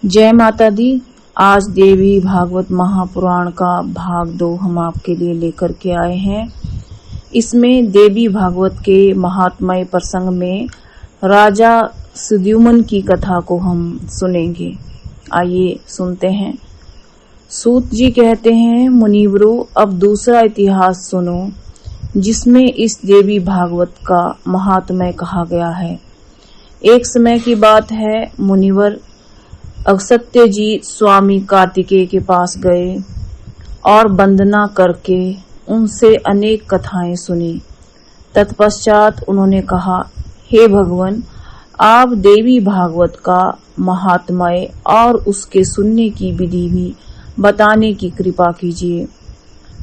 जय माता दी। आज देवी भागवत महापुराण का भाग 2 हम आपके लिए लेकर के आए हैं। इसमें देवी भागवत के महात्मय प्रसंग में राजा सुद्युम्न की कथा को हम सुनेंगे। आइए सुनते हैं। सूत जी कहते हैं, मुनिवरों, अब दूसरा इतिहास सुनो जिसमें इस देवी भागवत का महात्म्य कहा गया है। एक समय की बात है, मुनिवर अगस्त्य जी स्वामी कार्तिकेय के पास गए और वंदना करके उनसे अनेक कथाएं सुनी। तत्पश्चात उन्होंने कहा, हे भगवान, आप देवी भागवत का महात्म्य और उसके सुनने की विधि भी बताने की कृपा कीजिए।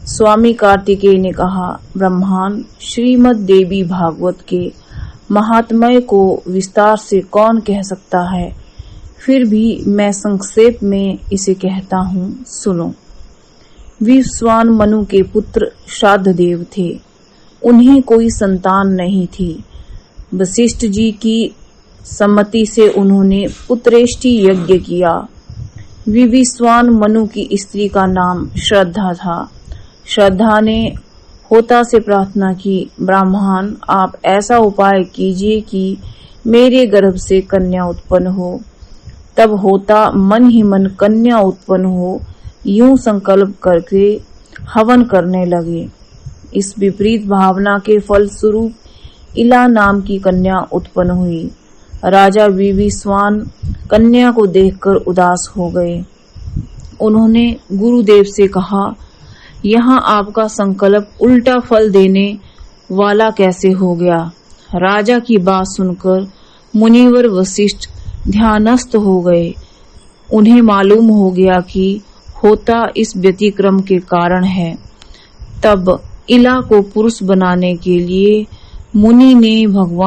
स्वामी कार्तिकेय ने कहा, ब्रह्मांड श्रीमद् देवी भागवत के महात्म्य को विस्तार से कौन कह सकता है, फिर भी मैं संक्षेप में इसे कहता हूँ, सुनो। विश्वान मनु के पुत्र श्राद्धदेव थे। उन्हें कोई संतान नहीं थी। वशिष्ठ जी की सम्मति से उन्होंने पुत्रेष्टि यज्ञ किया। विश्वान मनु की स्त्री का नाम श्रद्धा था। श्रद्धा ने होता से प्रार्थना की, ब्राह्मण, आप ऐसा उपाय कीजिए कि मेरे गर्भ से कन्या उत्पन्न हो। तब होता मन ही मन कन्या उत्पन्न हो यूं संकल्प करके हवन करने लगे। इस विपरीत भावना के फलस्वरूप इला नाम की कन्या उत्पन्न हुई। राजा विश्वान कन्या को देखकर उदास हो गए। उन्होंने गुरुदेव से कहा, यहाँ आपका संकल्प उल्टा फल देने वाला कैसे हो गया। राजा की बात सुनकर मुनिवर वशिष्ठ ध्यानस्थ हो गए। उन्हें मालूम हो गया कि होता इस व्यतिक्रम के कारण है। तब इला को पुरुष बनाने के लिए मुनि ने भगवान